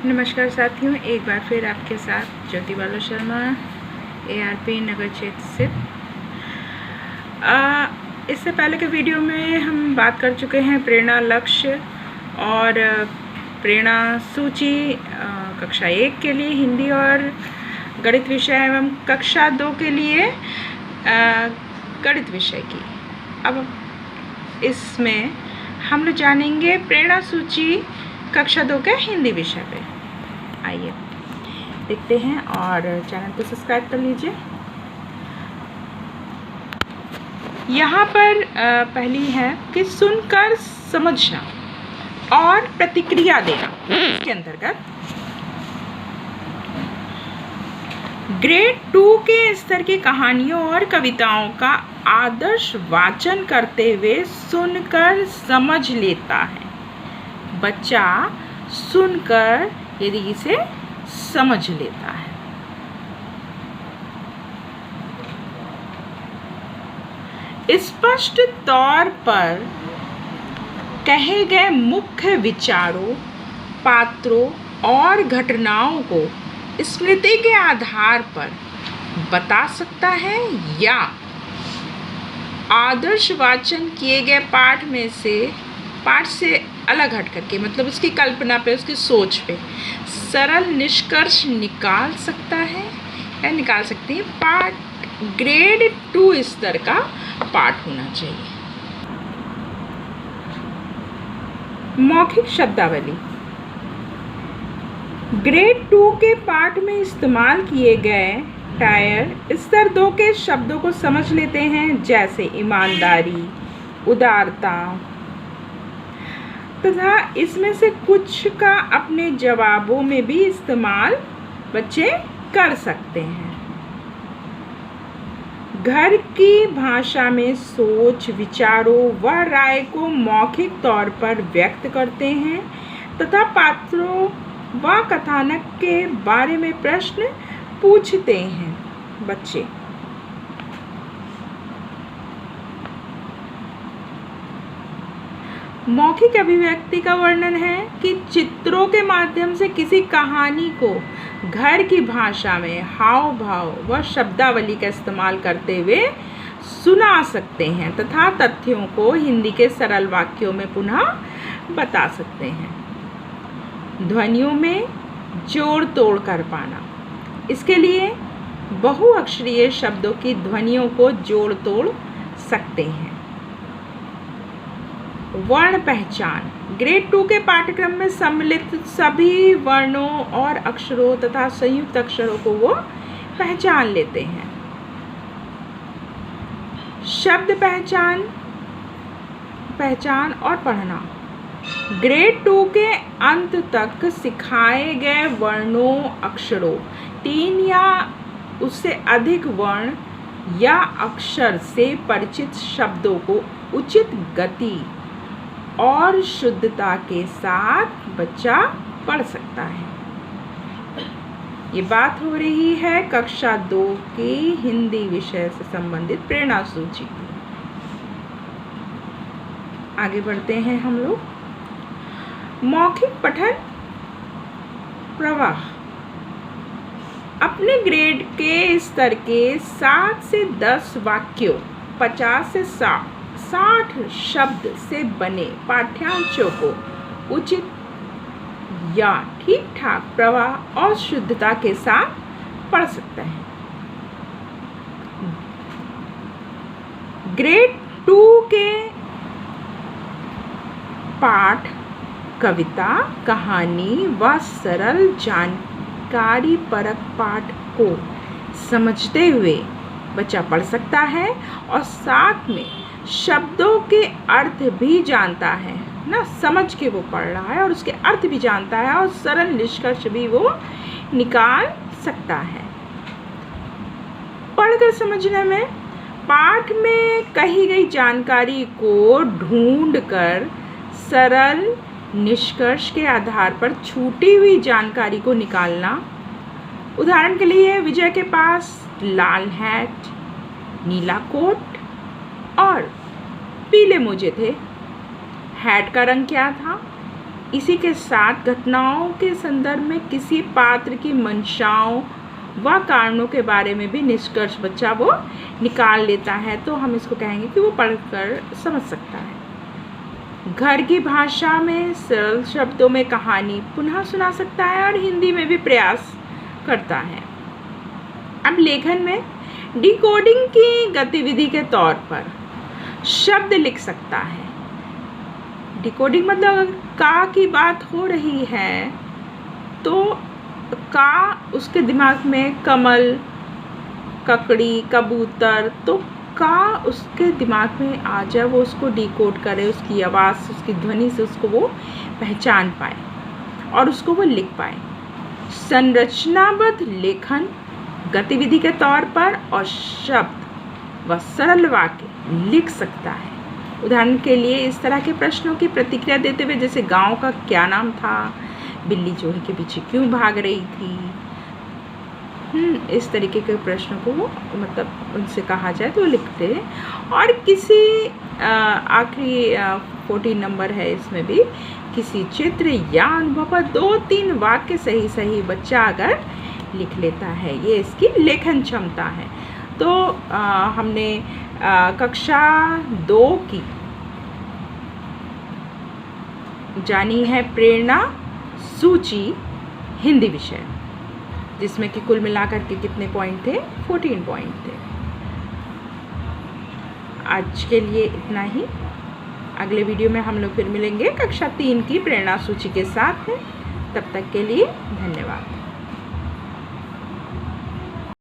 नमस्कार साथियों, एक बार फिर आपके साथ ज्योति बाला शर्मा, ARP नगर क्षेत्र से। इससे पहले के वीडियो में हम बात कर चुके हैं प्रेरणा लक्ष्य और प्रेरणा सूची कक्षा 1 के लिए हिंदी और गणित विषय एवं कक्षा 2 के लिए गणित विषय की। अब इसमें हम लोग जानेंगे प्रेरणा सूची कक्षा 2 के हिंदी विषय पे। आइए देखते हैं और चैनल को सब्सक्राइब कर लीजिए। यहाँ पर पहली है कि सुनकर समझना और प्रतिक्रिया देना। इसके अंतर्गत ग्रेड 2 के स्तर की कहानियों और कविताओं का आदर्श वाचन करते हुए सुनकर समझ लेता है। बच्चा सुनकर यदि इसे समझ लेता है। स्पष्ट तौर पर कहे गए मुख्य विचारों, पात्रों और घटनाओं को स्मृति के आधार पर बता सकता है या आदर्श वाचन किए गए पाठ से अलग हट करके, मतलब उसकी कल्पना पे, उसकी सोच पे सरल निष्कर्ष निकाल सकता है या निकाल सकती है। पाठ ग्रेड 2 स्तर का पाठ होना चाहिए। मौखिक शब्दावली ग्रेड 2 के पाठ में इस्तेमाल किए गए टायर स्तर 2 के शब्दों को समझ लेते हैं, जैसे ईमानदारी, उदारता तथा इसमें से कुछ का अपने जवाबों में भी इस्तेमाल बच्चे कर सकते हैं। घर की भाषा में सोच, विचारों व राय को मौखिक तौर पर व्यक्त करते हैं तथा पात्रों व कथानक के बारे में प्रश्न पूछते हैं बच्चे। मौखिक अभिव्यक्ति का वर्णन है कि चित्रों के माध्यम से किसी कहानी को घर की भाषा में हाव भाव व शब्दावली का इस्तेमाल करते हुए सुना सकते हैं तथा तथ्यों को हिंदी के सरल वाक्यों में पुनः बता सकते हैं। ध्वनियों में जोड़ तोड़ कर पाना, इसके लिए बहुअक्षरीय शब्दों की ध्वनियों को जोड़ तोड़ सकते हैं। वर्ण पहचान ग्रेड 2 के पाठ्यक्रम में सम्मिलित सभी वर्णों और अक्षरों तथा संयुक्त अक्षरों को वो पहचान लेते हैं। शब्द पहचान और पढ़ना ग्रेड 2 के अंत तक सिखाए गए वर्णों, अक्षरों, 3 या उससे अधिक वर्ण या अक्षर से परिचित शब्दों को उचित गति और शुद्धता के साथ बच्चा पढ़ सकता है। ये बात हो रही है कक्षा 2 की हिंदी विषय से संबंधित प्रेरणा सूची की। आगे बढ़ते हैं हम लोग। मौखिक पठन प्रवाह अपने ग्रेड के स्तर के 7 से 10 वाक्यों, 50 से 60 शब्द से बने पाठ्यांशों को उचित या ठीक ठाक प्रवाह और शुद्धता के साथ पढ़ सकता है। ग्रेड 2 के पाठ कविता, कहानी व सरल जानकारी परक पाठ को समझते हुए बच्चा पढ़ सकता है और साथ में शब्दों के अर्थ भी जानता है ना, समझ के वो पढ़ रहा है और उसके अर्थ भी जानता है और सरल निष्कर्ष भी वो निकाल सकता है। पढ़कर समझने में पाठ में कही गई जानकारी को ढूंढकर सरल निष्कर्ष के आधार पर छूटी हुई जानकारी को निकालना। उदाहरण के लिए विजय के पास लाल हैट, नीला कोट और पीले मोजे थे। हैट का रंग क्या था? इसी के साथ घटनाओं के संदर्भ में किसी पात्र की मंशाओं व कारणों के बारे में भी निष्कर्ष बच्चा वो निकाल लेता है, तो हम इसको कहेंगे कि वो पढ़कर समझ सकता है। घर की भाषा में सरल शब्दों में कहानी पुनः सुना सकता है और हिंदी में भी प्रयास करता है। अब लेखन में डिकोडिंग की गतिविधि के तौर पर शब्द लिख सकता है। डिकोडिंग मतलब अगर का की बात हो रही है तो का उसके दिमाग में कमल, ककड़ी, कबूतर, तो का उसके दिमाग में आ जाए, वो उसको डिकोड करे, उसकी आवाज़, उसकी ध्वनि से उसको वो पहचान पाए और उसको वो लिख पाए। संरचनाबद्ध लेखन गतिविधि के तौर पर और शब्द व सरल वाक्य लिख सकता है। उदाहरण के लिए इस तरह के प्रश्नों की प्रतिक्रिया देते हुए, जैसे गांव का क्या नाम था, बिल्ली चूहे के पीछे क्यों भाग रही थी, इस तरीके के प्रश्नों को वो मतलब उनसे कहा जाए तो वो लिखते हैं। और किसी आखिरी 14 नंबर है, इसमें भी किसी चित्र या अनुभव पर 2-3 वाक्य सही बच्चा अगर लिख लेता है, ये इसकी लेखन क्षमता है। तो हमने कक्षा 2 की जानी है प्रेरणा सूची हिंदी विषय, जिसमें कि कुल मिलाकर के कितने पॉइंट थे, 14 पॉइंट थे। आज के लिए इतना ही। अगले वीडियो में हम लोग फिर मिलेंगे कक्षा 3 की प्रेरणा सूची के साथ। तब तक के लिए धन्यवाद।